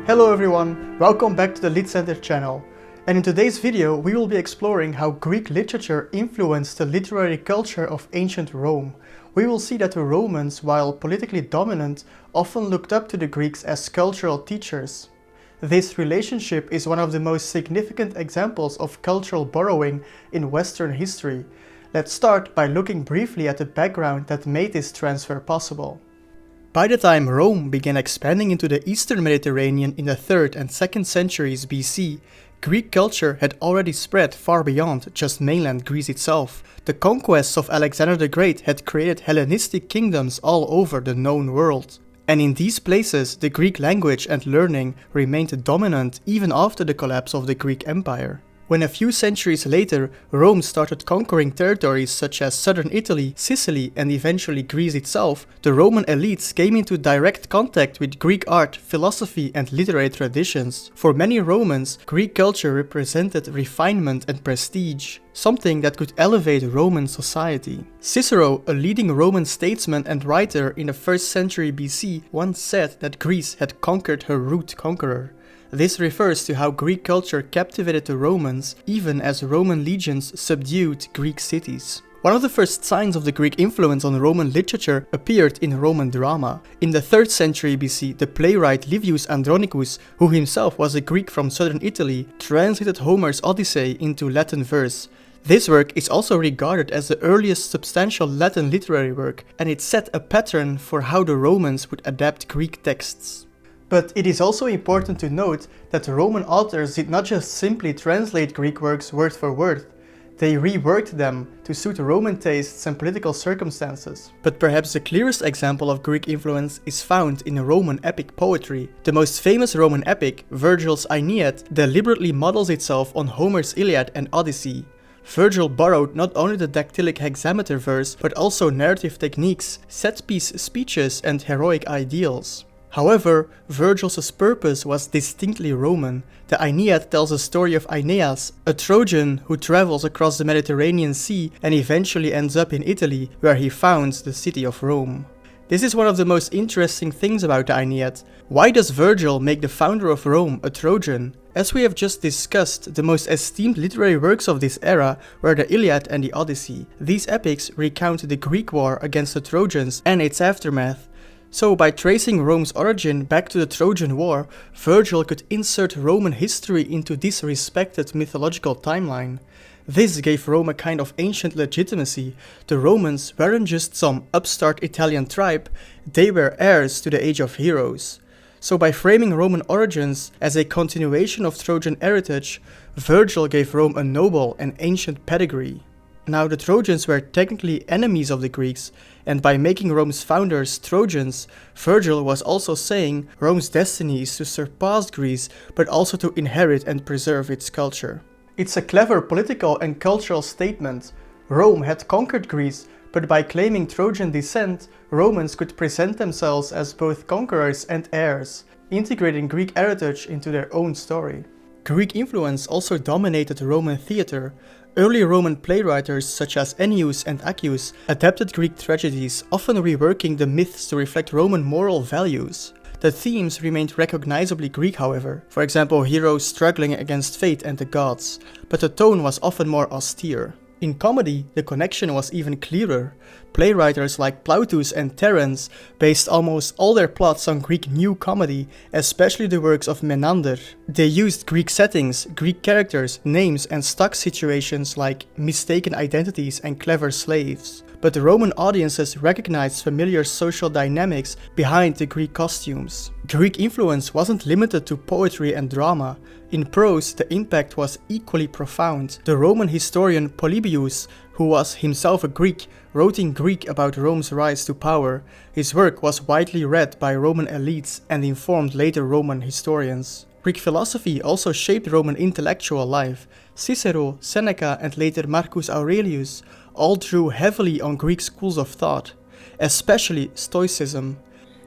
Hello everyone, welcome back to the LitCenter channel. And in today's video we will be exploring how Greek literature influenced the literary culture of ancient Rome. We will see that the Romans, while politically dominant, often looked up to the Greeks as cultural teachers. This relationship is one of the most significant examples of cultural borrowing in Western history. Let's start by looking briefly at the background that made this transfer possible. By the time Rome began expanding into the Eastern Mediterranean in the 3rd and 2nd centuries BC, Greek culture had already spread far beyond just mainland Greece itself. The conquests of Alexander the Great had created Hellenistic kingdoms all over the known world. And in these places, the Greek language and learning remained dominant even after the collapse of the Greek Empire. When a few centuries later, Rome started conquering territories such as southern Italy, Sicily, and eventually Greece itself, the Roman elites came into direct contact with Greek art, philosophy, and literary traditions. For many Romans, Greek culture represented refinement and prestige, something that could elevate Roman society. Cicero, a leading Roman statesman and writer in the 1st century BC, once said that Greece had conquered her root conqueror. This refers to how Greek culture captivated the Romans, even as Roman legions subdued Greek cities. One of the first signs of the Greek influence on Roman literature appeared in Roman drama. In the 3rd century BC, the playwright Livius Andronicus, who himself was a Greek from southern Italy, translated Homer's Odyssey into Latin verse. This work is also regarded as the earliest substantial Latin literary work, and it set a pattern for how the Romans would adapt Greek texts. But it is also important to note that Roman authors did not just simply translate Greek works word for word. They reworked them to suit Roman tastes and political circumstances. But perhaps the clearest example of Greek influence is found in Roman epic poetry. The most famous Roman epic, Virgil's Aeneid, deliberately models itself on Homer's Iliad and Odyssey. Virgil borrowed not only the dactylic hexameter verse, but also narrative techniques, set-piece speeches, and heroic ideals. However, Virgil's purpose was distinctly Roman. The Aeneid tells the story of Aeneas, a Trojan who travels across the Mediterranean Sea and eventually ends up in Italy, where he founds the city of Rome. This is one of the most interesting things about the Aeneid. Why does Virgil make the founder of Rome a Trojan? As we have just discussed, the most esteemed literary works of this era were the Iliad and the Odyssey. These epics recount the Greek war against the Trojans and its aftermath. So by tracing Rome's origin back to the Trojan War, Virgil could insert Roman history into this respected mythological timeline. This gave Rome a kind of ancient legitimacy. The Romans weren't just some upstart Italian tribe, they were heirs to the Age of Heroes. So by framing Roman origins as a continuation of Trojan heritage, Virgil gave Rome a noble and ancient pedigree. Now the Trojans were technically enemies of the Greeks, and by making Rome's founders Trojans, Virgil was also saying Rome's destiny is to surpass Greece, but also to inherit and preserve its culture. It's a clever political and cultural statement. Rome had conquered Greece, but by claiming Trojan descent, Romans could present themselves as both conquerors and heirs, integrating Greek heritage into their own story. Greek influence also dominated Roman theatre. Early Roman playwrights such as Ennius and Accius adapted Greek tragedies, often reworking the myths to reflect Roman moral values. The themes remained recognizably Greek, however, for example heroes struggling against fate and the gods, but the tone was often more austere. In comedy, the connection was even clearer. Playwrights like Plautus and Terence based almost all their plots on Greek new comedy, especially the works of Menander. They used Greek settings, Greek characters, names, and stock situations like mistaken identities and clever slaves. But the Roman audiences recognized familiar social dynamics behind the Greek costumes. Greek influence wasn't limited to poetry and drama. In prose, the impact was equally profound. The Roman historian Polybius, who was himself a Greek, wrote in Greek about Rome's rise to power. His work was widely read by Roman elites and informed later Roman historians. Greek philosophy also shaped Roman intellectual life. Cicero, Seneca, and later Marcus Aurelius all drew heavily on Greek schools of thought, especially Stoicism.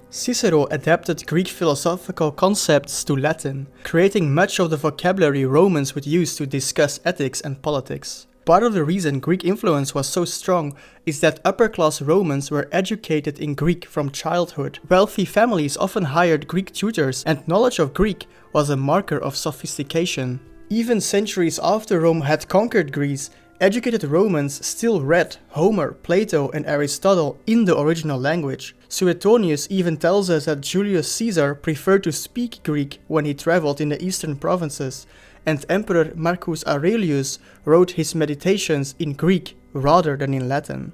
Cicero adapted Greek philosophical concepts to Latin, creating much of the vocabulary Romans would use to discuss ethics and politics. Part of the reason Greek influence was so strong is that upper-class Romans were educated in Greek from childhood. Wealthy families often hired Greek tutors, and knowledge of Greek was a marker of sophistication. Even centuries after Rome had conquered Greece, educated Romans still read Homer, Plato, and Aristotle in the original language. Suetonius even tells us that Julius Caesar preferred to speak Greek when he traveled in the eastern provinces, and Emperor Marcus Aurelius wrote his meditations in Greek rather than in Latin.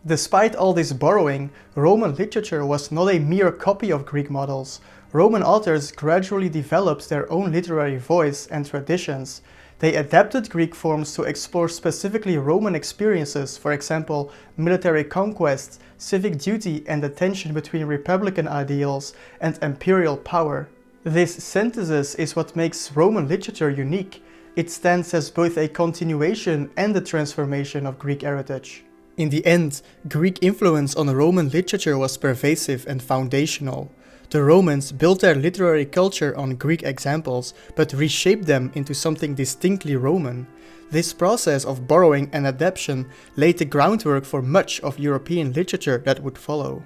Despite all this borrowing, Roman literature was not a mere copy of Greek models. Roman authors gradually developed their own literary voice and traditions. They adapted Greek forms to explore specifically Roman experiences, for example, military conquests, civic duty, and the tension between republican ideals and imperial power. This synthesis is what makes Roman literature unique. It stands as both a continuation and a transformation of Greek heritage. In the end, Greek influence on Roman literature was pervasive and foundational. The Romans built their literary culture on Greek examples, but reshaped them into something distinctly Roman. This process of borrowing and adaptation laid the groundwork for much of European literature that would follow.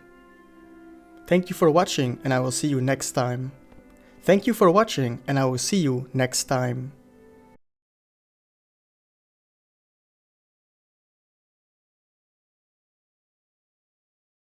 Thank you for watching, and I will see you next time. Thank you for watching, and I will see you next time.